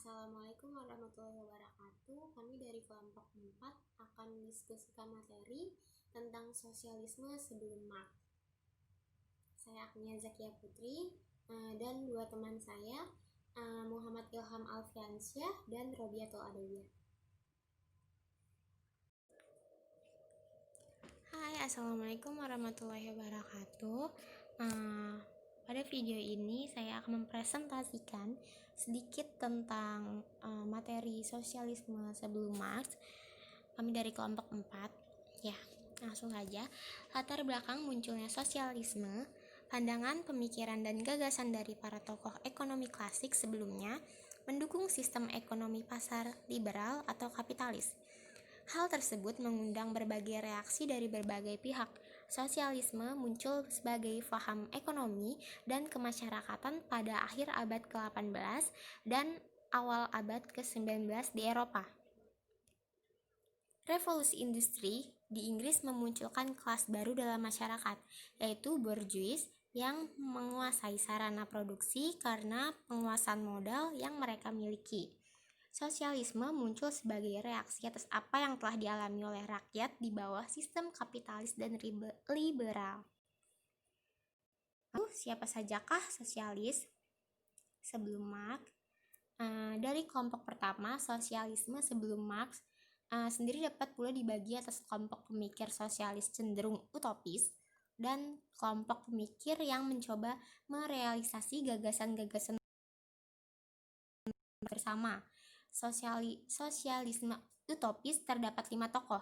Assalamualaikum warahmatullahi wabarakatuh. Kami dari kelompok 4 akan mendiskusikan materi tentang sosialisme sebelum Marx. Saya Agnia Zakia Putri dan dua teman saya, Muhammad Ilham Alfiansyah dan Robiatul Adawiyah. Hai, Assalamualaikum warahmatullahi wabarakatuh. Pada video ini saya akan mempresentasikan sedikit tentang materi sosialisme sebelum Marx. Kami dari kelompok 4. Ya, langsung saja. Latar belakang munculnya sosialisme, pandangan, pemikiran, dan gagasan dari para tokoh ekonomi klasik sebelumnya mendukung sistem ekonomi pasar liberal atau kapitalis. Hal tersebut mengundang berbagai reaksi dari berbagai pihak. Sosialisme muncul sebagai paham ekonomi dan kemasyarakatan pada akhir abad ke-18 dan awal abad ke-19 di Eropa. Revolusi industri di Inggris memunculkan kelas baru dalam masyarakat, yaitu bourgeois yang menguasai sarana produksi karena penguasaan modal yang mereka miliki. Sosialisme muncul sebagai reaksi atas apa yang telah dialami oleh rakyat di bawah sistem kapitalis dan liberal. Lalu, siapa sajakah sosialis sebelum Marx? Dari kelompok pertama, sosialisme sebelum Marx sendiri dapat pula dibagi atas kelompok pemikir sosialis cenderung utopis dan kelompok pemikir yang mencoba merealisasi gagasan-gagasan bersama. Sosialisme utopis terdapat 5 tokoh.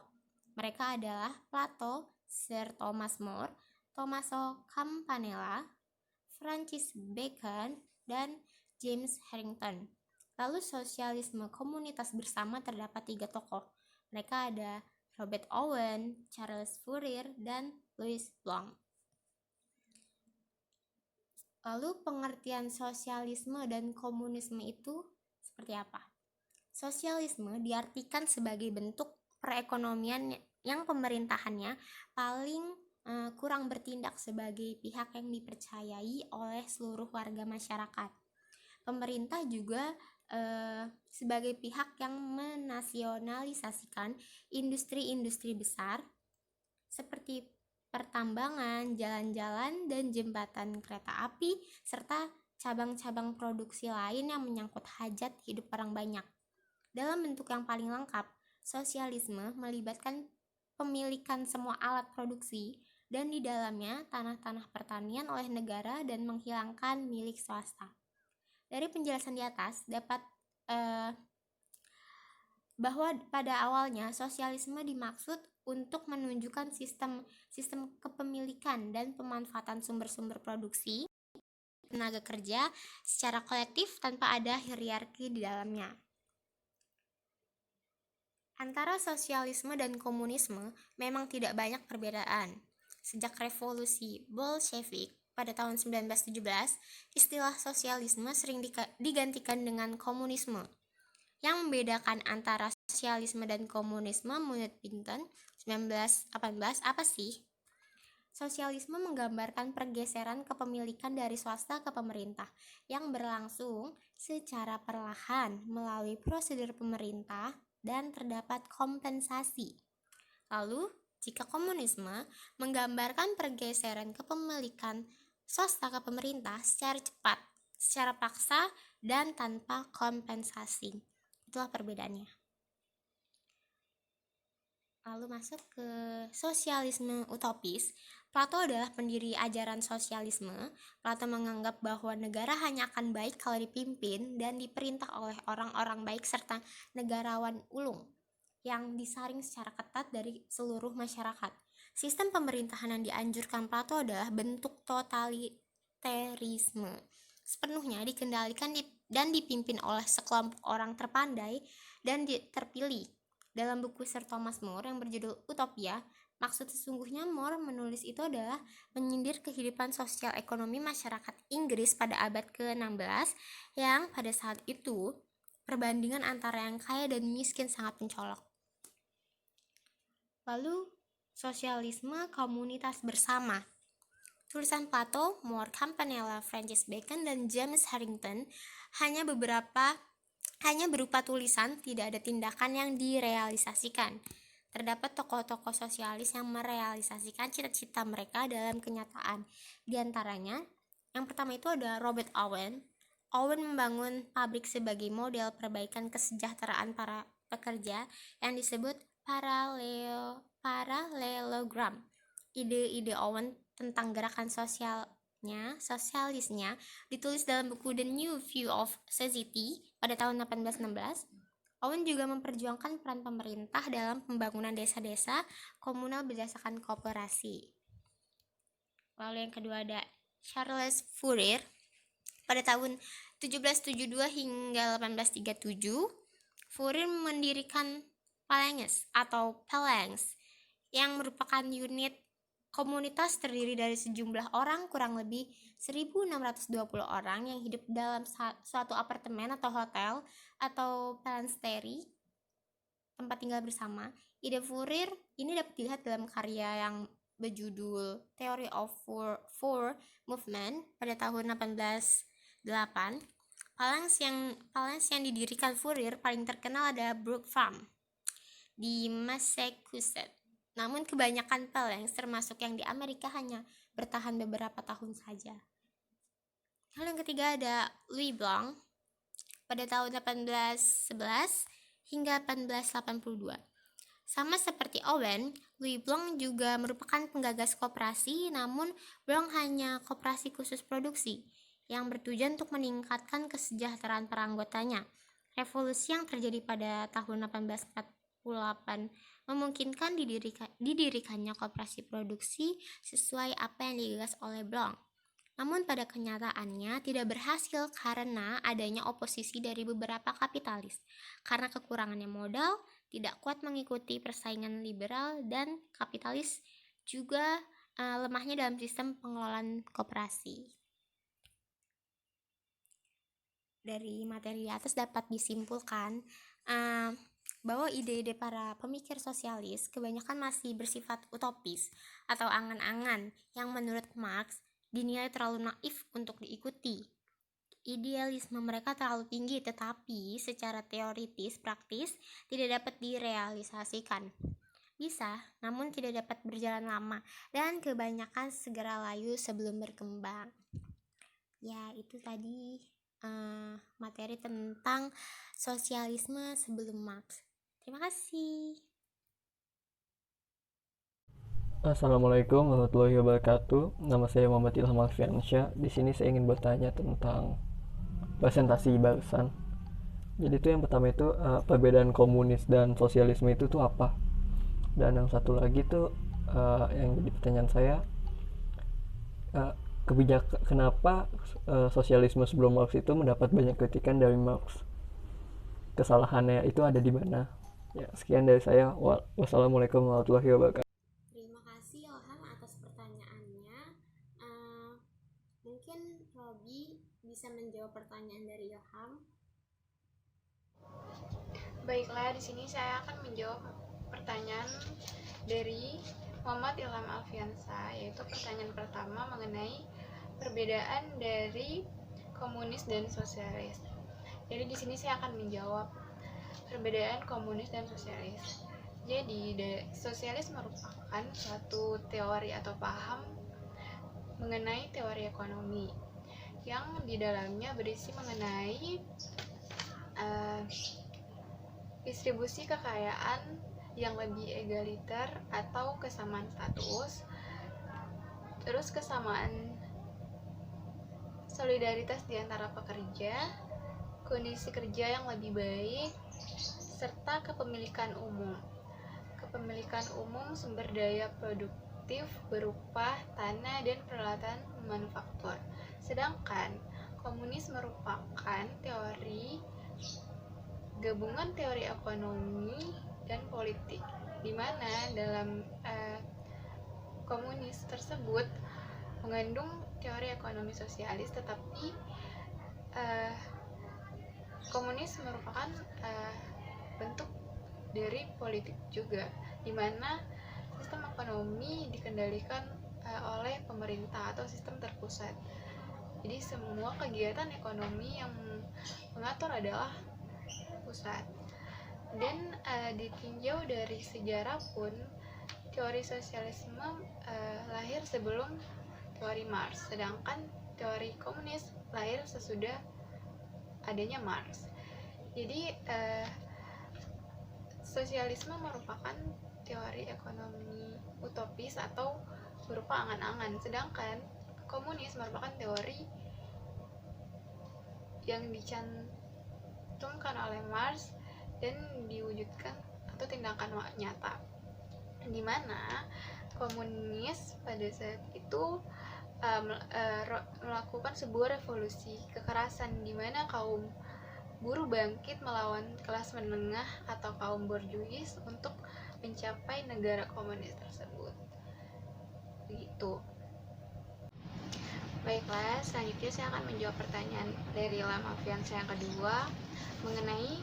Mereka adalah Plato, Sir Thomas More, Tommaso Campanella, Francis Bacon, dan James Harrington. Lalu sosialisme komunitas bersama terdapat 3 tokoh. Mereka ada Robert Owen, Charles Fourier, dan Louis Blanc. Lalu pengertian sosialisme dan komunisme itu seperti apa? Sosialisme diartikan sebagai bentuk perekonomian yang pemerintahannya paling kurang bertindak sebagai pihak yang dipercayai oleh seluruh warga masyarakat. Pemerintah juga sebagai pihak yang menasionalisasikan industri-industri besar seperti pertambangan, jalan-jalan, dan jembatan kereta api, serta cabang-cabang produksi lain yang menyangkut hajat hidup orang banyak. Dalam bentuk yang paling lengkap, sosialisme melibatkan pemilikan semua alat produksi dan di dalamnya tanah-tanah pertanian oleh negara dan menghilangkan milik swasta. Dari penjelasan di atas dapat bahwa pada awalnya sosialisme dimaksud untuk menunjukkan sistem kepemilikan dan pemanfaatan sumber-sumber produksi tenaga kerja secara kolektif tanpa ada hierarki di dalamnya. Antara sosialisme dan komunisme memang tidak banyak perbedaan. Sejak revolusi Bolshevik pada tahun 1917, istilah sosialisme sering digantikan dengan komunisme. Yang membedakan antara sosialisme dan komunisme menurut Pinton 1918 apa sih? Sosialisme menggambarkan pergeseran kepemilikan dari swasta ke pemerintah yang berlangsung secara perlahan melalui prosedur pemerintah dan terdapat kompensasi. Lalu, jika komunisme menggambarkan pergeseran kepemilikan swasta ke pemerintah secara cepat, secara paksa, dan tanpa kompensasi. Itulah perbedaannya. Lalu masuk ke sosialisme utopis. Plato adalah pendiri ajaran sosialisme. Plato menganggap bahwa negara hanya akan baik kalau dipimpin dan diperintah oleh orang-orang baik serta negarawan ulung yang disaring secara ketat dari seluruh masyarakat. Sistem pemerintahan yang dianjurkan Plato adalah bentuk totalitarisme. Sepenuhnya dikendalikan dan dipimpin oleh sekelompok orang terpandai dan terpilih. Dalam buku Sir Thomas More yang berjudul Utopia, maksud sesungguhnya More menulis itu adalah menyindir kehidupan sosial ekonomi masyarakat Inggris pada abad ke-16 yang pada saat itu perbandingan antara yang kaya dan miskin sangat mencolok. Lalu, sosialisme komunitas bersama. Tulisan Plato, More, Campanella, Francis Bacon, dan James Harrington hanya beberapa hanya berupa tulisan, tidak ada tindakan yang direalisasikan. Terdapat tokoh-tokoh sosialis yang merealisasikan cita-cita mereka dalam kenyataan. Di antaranya, yang pertama itu ada Robert Owen. Owen membangun pabrik sebagai model perbaikan kesejahteraan para pekerja yang disebut paralelogram. Ide-ide Owen tentang gerakan sosialisnya ditulis dalam buku The New View of Society pada tahun 1816. Owen juga memperjuangkan peran pemerintah dalam pembangunan desa-desa komunal berdasarkan kooperasi. Lalu yang kedua ada Charles Fourier. Pada tahun 1772 hingga 1837, Fourier mendirikan Phalanges atau Phalanx yang merupakan unit komunitas terdiri dari sejumlah orang, kurang lebih 1.620 orang yang hidup dalam suatu apartemen atau hotel atau phalanstery, tempat tinggal bersama. Ide Fourier ini dapat dilihat dalam karya yang berjudul Theory of Four Movement pada tahun 1808. Phalanx yang didirikan Fourier paling terkenal ada Brook Farm di Massachusetts. Namun kebanyakan phalanx termasuk yang di Amerika hanya bertahan beberapa tahun saja. Lalu yang ketiga ada Louis Blanc pada tahun 1811 hingga 1882. Sama seperti Owen, Louis Blanc juga merupakan penggagas koperasi, namun Blanc hanya koperasi khusus produksi yang bertujuan untuk meningkatkan kesejahteraan para anggotanya. Revolusi yang terjadi pada tahun 1848 memungkinkan didirikannya koperasi produksi sesuai apa yang digagas oleh Blanc. Namun pada kenyataannya tidak berhasil karena adanya oposisi dari beberapa kapitalis. Karena kekurangannya modal, tidak kuat mengikuti persaingan liberal, dan kapitalis juga lemahnya dalam sistem pengelolaan koperasi. Dari materi atas dapat disimpulkan bahwa ide-ide para pemikir sosialis kebanyakan masih bersifat utopis atau angan-angan yang menurut Marx dinilai terlalu naif untuk diikuti. Idealisme mereka terlalu tinggi, tetapi secara teoritis praktis tidak dapat direalisasikan. Bisa, namun tidak dapat berjalan lama dan kebanyakan segera layu sebelum berkembang. Ya, itu tadi materi tentang sosialisme sebelum Marx. Terima kasih. Assalamualaikum warahmatullahi wabarakatuh. Nama saya Muhammad Ilham Alfiansyah. Di sini saya ingin bertanya tentang presentasi barusan. Jadi itu yang pertama itu perbedaan komunis dan sosialisme itu tuh apa? Dan yang satu lagi tuh yang jadi pertanyaan saya, kenapa sosialisme sebelum Marx itu mendapat banyak kritikan dari Marx? Kesalahannya itu ada di mana? Ya, sekian dari saya. Wassalamualaikum warahmatullahi wabarakatuh. Terima kasih Ilham atas pertanyaannya. Mungkin Robi bisa menjawab pertanyaan dari Ilham. Baiklah, di sini saya akan menjawab pertanyaan dari Muhammad Ilham Alfiansyah, yaitu pertanyaan pertama mengenai perbedaan dari komunis dan sosialis. Jadi di sini saya akan menjawab perbedaan komunis dan sosialis. Jadi sosialis merupakan suatu teori atau paham mengenai teori ekonomi yang di dalamnya berisi mengenai distribusi kekayaan yang lebih egaliter atau kesamaan status, terus kesamaan solidaritas di antara pekerja, kondisi kerja yang lebih baik, serta kepemilikan umum. Kepemilikan umum sumber daya produktif berupa tanah dan peralatan manufaktur. Sedangkan komunis merupakan teori gabungan teori ekonomi dan politik, di mana dalam komunis tersebut mengandung teori ekonomi sosialis, tetapi komunis merupakan bentuk dari politik juga, di mana sistem ekonomi dikendalikan oleh pemerintah atau sistem terpusat. Jadi semua kegiatan ekonomi yang mengatur adalah pusat. Dan ditinjau dari sejarah pun, teori sosialisme lahir sebelum teori Marx, sedangkan teori komunis lahir sesudah adanya Marx. Jadi sosialisme merupakan teori ekonomi utopis atau berupa angan-angan, sedangkan komunis merupakan teori yang dicantumkan oleh Marx dan diwujudkan atau tindakan nyata, di mana komunis pada saat itu melakukan sebuah revolusi kekerasan, di mana kaum buruh bangkit melawan kelas menengah atau kaum borjuis untuk mencapai negara komunis tersebut. Begitu. Baiklah, selanjutnya saya akan menjawab pertanyaan dari Ilham Alfiansyah yang kedua mengenai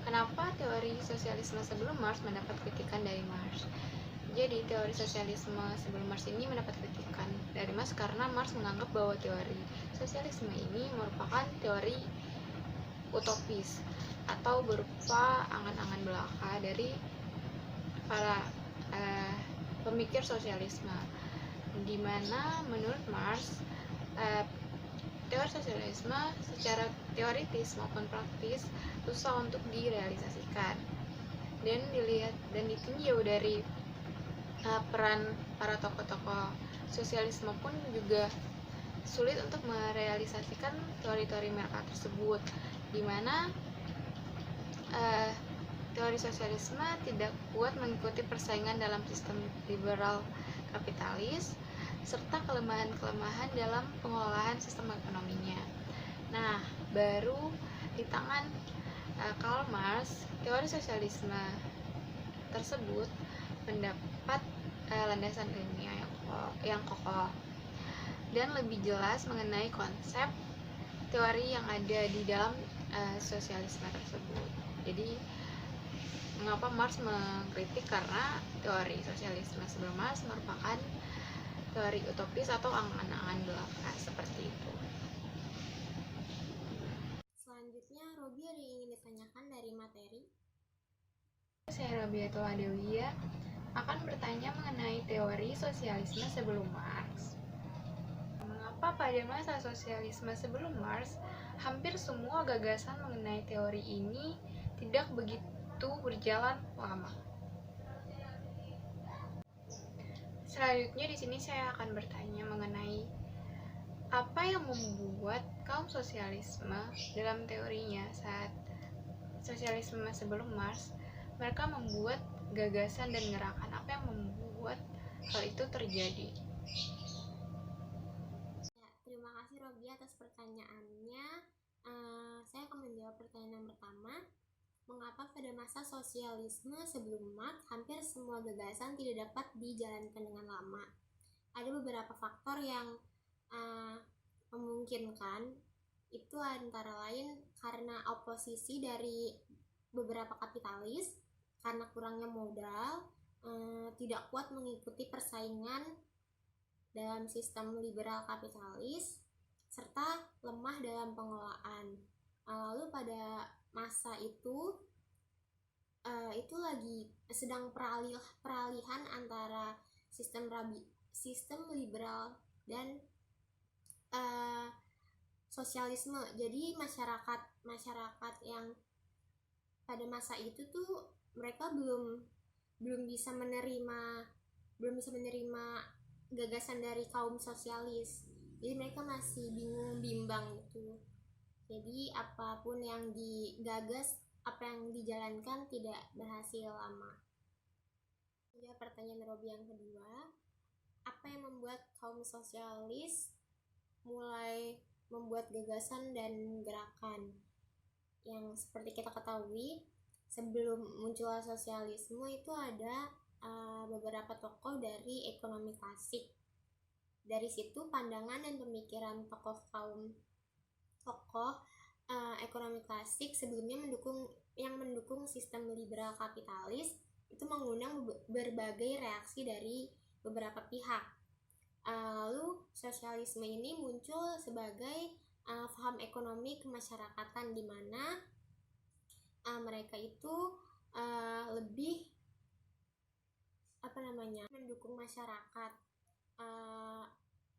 kenapa teori sosialisme sebelum Marx mendapat kritikan dari Marx. Jadi, teori sosialisme sebelum Marx ini mendapat kritikan dari Marx karena Marx menganggap bahwa teori sosialisme ini merupakan teori utopis atau berupa angan-angan belaka dari para pemikir sosialisme, di mana menurut Marx teori sosialisme secara teoritis maupun praktis susah untuk direalisasikan, dan dilihat dan ditinjau dari peran para tokoh-tokoh sosialisme pun juga sulit untuk merealisasikan teori-teori mereka tersebut, di mana teori sosialisme tidak kuat mengikuti persaingan dalam sistem liberal kapitalis serta kelemahan-kelemahan dalam pengelolaan sistem ekonominya. Nah, baru di tangan Karl Marx, teori sosialisme tersebut mendapat landasan ilmiah yang kokoh dan lebih jelas mengenai konsep teori yang ada di dalam sosialisme tersebut. Jadi, mengapa Marx mengkritik? Karena teori sosialisme sebelum Marx merupakan teori utopis atau angan-angan belaka seperti itu. Selanjutnya, Robi ada yang ingin ditanyakan dari materi? Saya Robiatul Adewiyah akan bertanya mengenai teori sosialisme sebelum Marx. Mengapa pada masa sosialisme sebelum Marx, hampir semua gagasan mengenai teori ini tidak begitu berjalan lama? Selanjutnya di sini saya akan bertanya mengenai apa yang membuat kaum sosialisme dalam teorinya saat sosialisme sebelum Marx mereka membuat gagasan dan gerakan, apa yang membuat hal itu terjadi? Ya, terima kasih Robi atas pertanyaannya. Saya akan menjawab pertanyaan yang pertama. Mengapa pada masa sosialisme sebelum Marx hampir semua gagasan tidak dapat dijalankan dengan lama? Ada beberapa faktor yang memungkinkan, itu antara lain karena oposisi dari beberapa kapitalis, karena kurangnya modal, tidak kuat mengikuti persaingan dalam sistem liberal kapitalis, serta lemah dalam pengelolaan. Lalu pada masa itu lagi sedang peralihan antara sistem liberal dan sosialisme. Jadi masyarakat yang pada masa itu tuh mereka belum bisa menerima gagasan dari kaum sosialis. Jadi mereka masih bingung bimbang gitu. Jadi apapun yang digagas, apa yang dijalankan tidak berhasil lama. Ya, pertanyaan Robi yang kedua, apa yang membuat kaum sosialis mulai membuat gagasan dan gerakan? Yang seperti kita ketahui, sebelum muncul sosialisme itu ada beberapa tokoh dari ekonomi klasik. Dari situ pandangan dan pemikiran tokoh ekonomi klasik sebelumnya mendukung sistem liberal kapitalis itu mengundang berbagai reaksi dari beberapa pihak. Lalu sosialisme ini muncul sebagai paham ekonomi kemasyarakatan, di mana mereka itu lebih mendukung masyarakat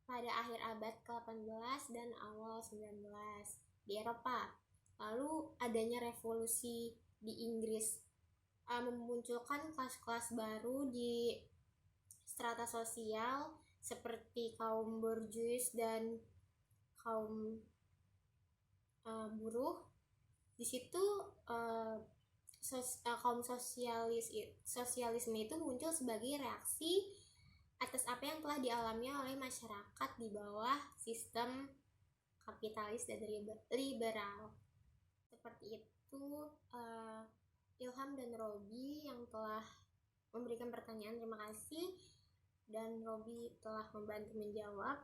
pada akhir abad ke-18 dan awal 19 di Eropa. Lalu adanya revolusi di Inggris memunculkan kelas-kelas baru di strata sosial seperti kaum borjuis dan kaum buruh. Di situ kaum sosialisme itu muncul sebagai reaksi atas apa yang telah dialami oleh masyarakat di bawah sistem kapitalis dan liberal. Seperti itu Ilham dan Robi yang telah memberikan pertanyaan. Terima kasih, dan Robi telah membantu menjawab.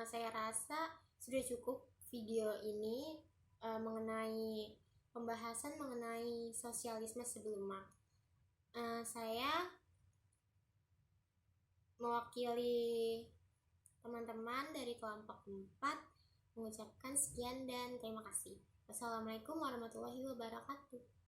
Saya rasa sudah cukup video ini mengenai pembahasan mengenai sosialisme sebelumnya. Saya mewakili teman-teman dari kelompok 4 mengucapkan sekian dan terima kasih. Wassalamualaikum warahmatullahi wabarakatuh.